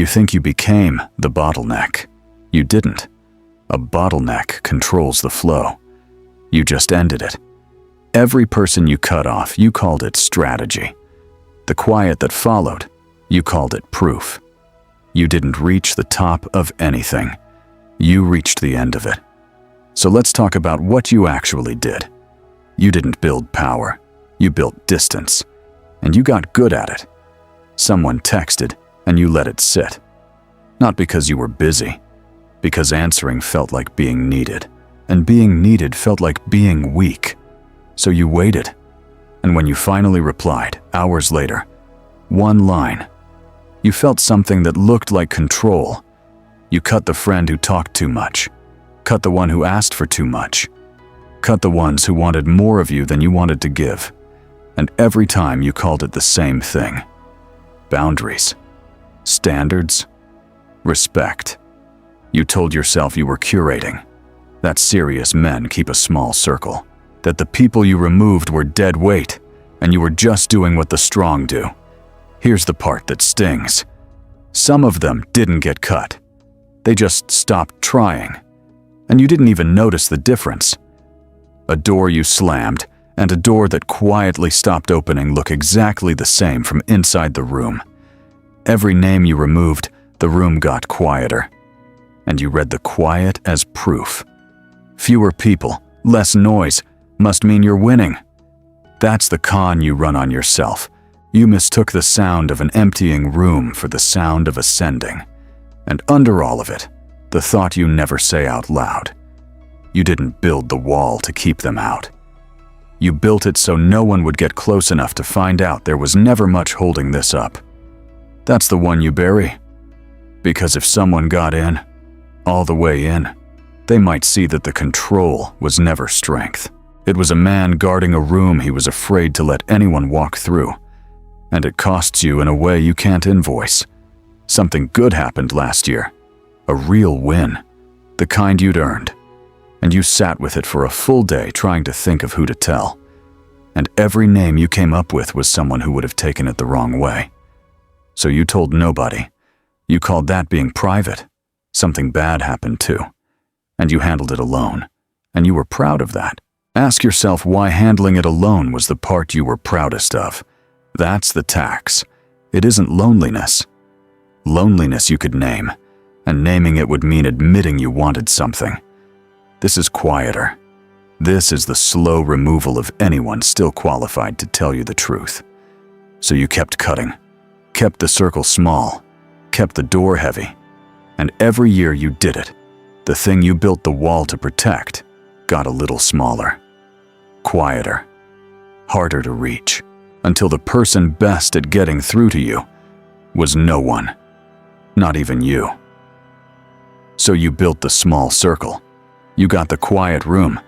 You think you became the bottleneck. You didn't. A bottleneck controls the flow. You just ended it. Every person you cut off, you called it strategy. The quiet that followed, you called it proof. You didn't reach the top of anything. You reached the end of it. So let's talk about what you actually did. You didn't build power. You built distance. And you got good at it. Someone texted, and you let it sit. Not because you were busy, because answering felt like being needed, and being needed felt like being weak. So you waited, and when you finally replied, hours later, one line, you felt something that looked like control. You cut the friend who talked too much, cut the one who asked for too much, cut the ones who wanted more of you than you wanted to give, and every time you called it the same thing. Boundaries, standards, respect. You told yourself you were curating, that serious men keep a small circle, that the people you removed were dead weight, and you were just doing what the strong do. Here's the part that stings. Some of them didn't get cut. They just stopped trying, and you didn't even notice the difference. A door you slammed and a door that quietly stopped opening look exactly the same from inside the room. Every name you removed, the room got quieter, and you read the quiet as proof. Fewer people, less noise, must mean you're winning. That's the con you run on yourself. You mistook the sound of an emptying room for the sound of ascending. And under all of it, the thought you never say out loud. You didn't build the wall to keep them out. You built it so no one would get close enough to find out there was never much holding this up. That's the one you bury. Because if someone got in, all the way in, they might see that the control was never strength. It was a man guarding a room he was afraid to let anyone walk through. And it costs you in a way you can't invoice. Something good happened last year. A real win. The kind you'd earned. And you sat with it for a full day trying to think of who to tell. And every name you came up with was someone who would have taken it the wrong way. So you told nobody. You called that being private. Something bad happened too. And you handled it alone. And you were proud of that. Ask yourself why handling it alone was the part you were proudest of. That's the tax. It isn't loneliness. Loneliness you could name, and naming it would mean admitting you wanted something. This is quieter. This is the slow removal of anyone still qualified to tell you the truth. So you kept cutting, kept the circle small, kept the door heavy, and every year you did it, the thing you built the wall to protect got a little smaller, quieter, harder to reach, until the person best at getting through to you was no one, not even you. So you built the small circle. You got the quiet room.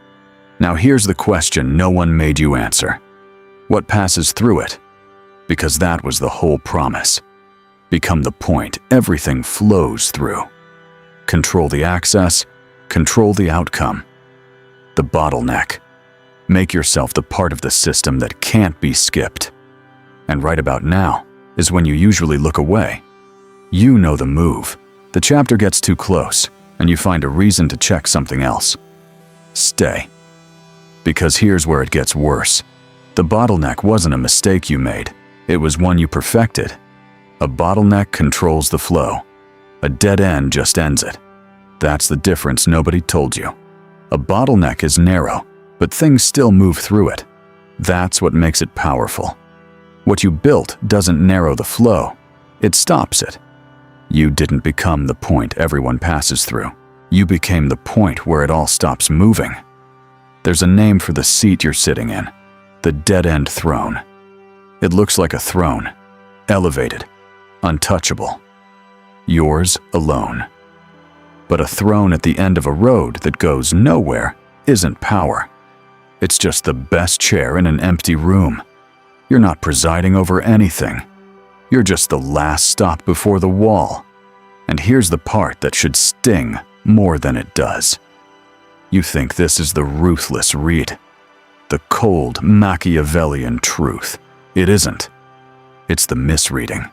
Now here's the question no one made you answer. What passes through it? Because that was the whole promise. Become the point everything flows through. Control the access, control the outcome. The bottleneck. Make yourself the part of the system that can't be skipped. And right about now is when you usually look away. You know the move. The chapter gets too close, and you find a reason to check something else. Stay. Because here's where it gets worse. The bottleneck wasn't a mistake you made. It was one you perfected. A bottleneck controls the flow. A dead end just ends it. That's the difference nobody told you. A bottleneck is narrow, but things still move through it. That's what makes it powerful. What you built doesn't narrow the flow. It stops it. You didn't become the point everyone passes through. You became the point where it all stops moving. There's a name for the seat you're sitting in. The dead-end throne. It looks like a throne. Elevated. Untouchable. Yours alone. But a throne at the end of a road that goes nowhere isn't power. It's just the best chair in an empty room. You're not presiding over anything. You're just the last stop before the wall. And here's the part that should sting more than it does. You think this is the ruthless read, the cold Machiavellian truth. It isn't. It's the misreading.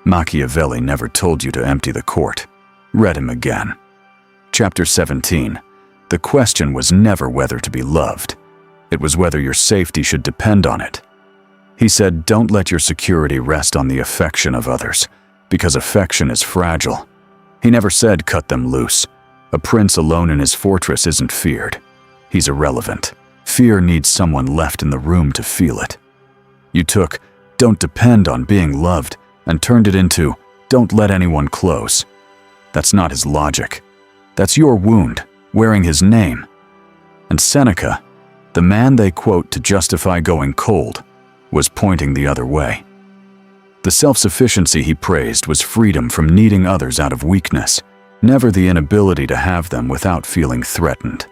Machiavelli never told you to empty the court. Read him again. Chapter 17. The question was never whether to be loved. It was whether your safety should depend on it. He said, don't let your security rest on the affection of others, because affection is fragile. He never said cut them loose. A prince alone in his fortress isn't feared. He's irrelevant. Fear needs someone left in the room to feel it. You took, don't depend on being loved, and turned it into, don't let anyone close. That's not his logic. That's your wound, wearing his name. And Seneca, the man they quote to justify going cold, was pointing the other way. The self-sufficiency he praised was freedom from needing others out of weakness, never the inability to have them without feeling threatened.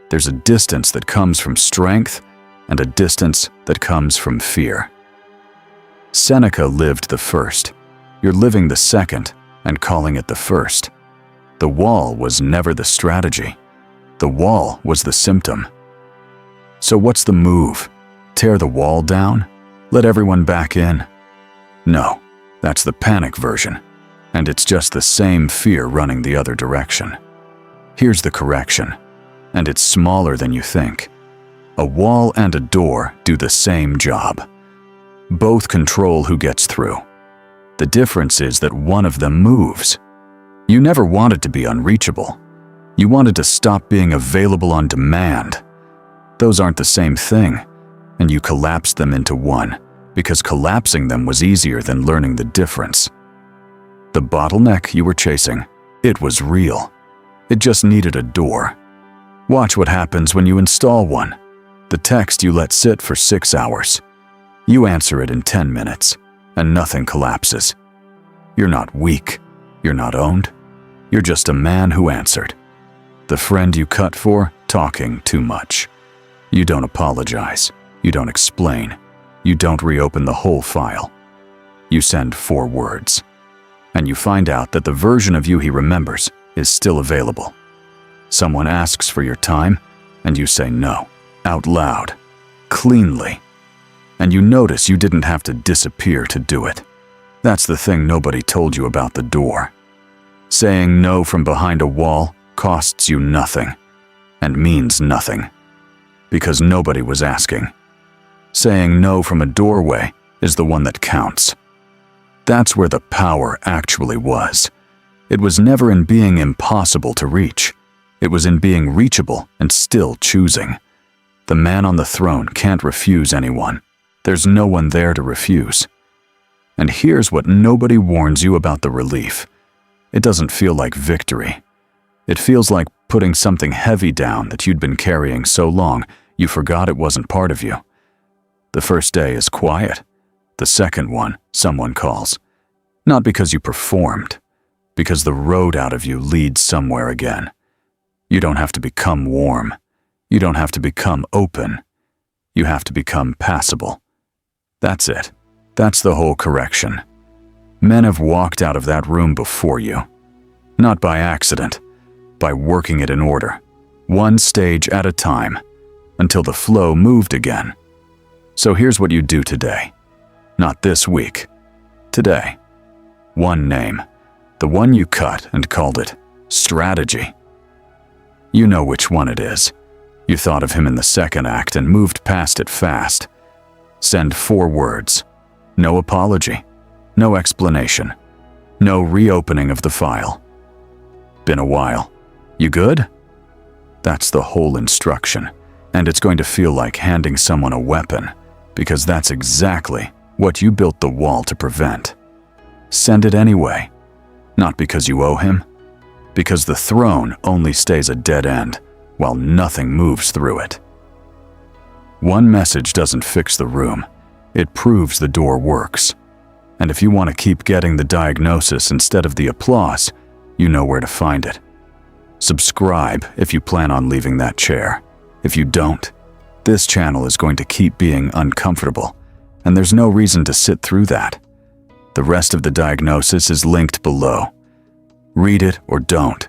There's a distance that comes from strength and a distance that comes from fear. Seneca lived the first. You're living the second and calling it the first. The wall was never the strategy. The wall was the symptom. So what's the move? Tear the wall down? Let everyone back in? No, that's the panic version, and it's just the same fear running the other direction. Here's the correction, and it's smaller than you think. A wall and a door do the same job. Both control who gets through. The difference is that one of them moves. You never wanted to be unreachable. You wanted to stop being available on demand. Those aren't the same thing, and you collapsed them into one, because collapsing them was easier than learning the difference. The bottleneck you were chasing, it was real. It just needed a door. Watch what happens when you install one. The text you let sit for 6 hours. You answer it in 10 minutes, and nothing collapses. You're not weak. You're not owned. You're just a man who answered. The friend you cut for talking too much. You don't apologize. You don't explain. You don't reopen the whole file. You send 4 words. And you find out that the version of you he remembers is still available. Someone asks for your time, and you say no, out loud, cleanly. And you notice you didn't have to disappear to do it. That's the thing nobody told you about the door. Saying no from behind a wall costs you nothing, and means nothing, because nobody was asking. Saying no from a doorway is the one that counts. That's where the power actually was. It was never in being impossible to reach. It was in being reachable and still choosing. The man on the throne can't refuse anyone. There's no one there to refuse. And here's what nobody warns you about the relief. It doesn't feel like victory. It feels like putting something heavy down that you'd been carrying so long you forgot it wasn't part of you. The first day is quiet. The second one, someone calls. Not because you performed, because the road out of you leads somewhere again. You don't have to become warm. You don't have to become open. You have to become passable. That's it. That's the whole correction. Men have walked out of that room before you. Not by accident, by working it in order, one stage at a time, until the flow moved again. So here's what you do today. Not this week. Today. One name. The one you cut and called it strategy. You know which one it is. You thought of him in the second act and moved past it fast. Send 4 words. No apology. No explanation. No reopening of the file. Been a while. You good? That's the whole instruction, and it's going to feel like handing someone a weapon, because that's exactly what you built the wall to prevent. Send it anyway. Not because you owe him, because the throne only stays a dead end while nothing moves through it. One message doesn't fix the room. It proves the door works. And if you want to keep getting the diagnosis instead of the applause, you know where to find it. Subscribe if you plan on leaving that chair. If you don't, this channel is going to keep being uncomfortable, and there's no reason to sit through that. The rest of the diagnosis is linked below. Read it or don't.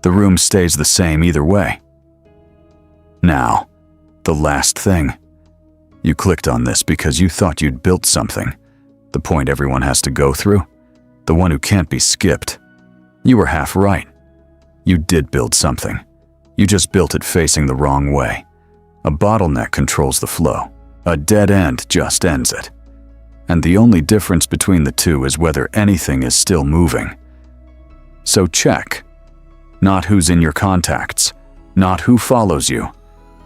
The room stays the same either way. Now, the last thing. You clicked on this because you thought you'd built something. The point everyone has to go through. the one who can't be skipped. You were half right. You did build something. You just built it facing the wrong way. A bottleneck controls the flow. A dead end just ends it. And the only difference between the two is whether anything is still moving. So check. Not who's in your contacts, not who follows you,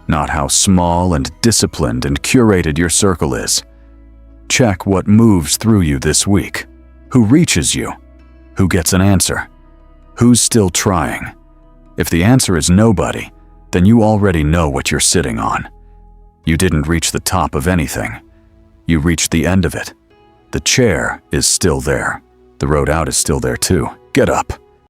not how small and disciplined and curated your circle is. Check what moves through you this week. Who reaches you? Who gets an answer? Who's still trying? If the answer is nobody, then you already know what you're sitting on. You didn't reach the top of anything. You reached the end of it. The chair is still there. The road out is still there too. Get up.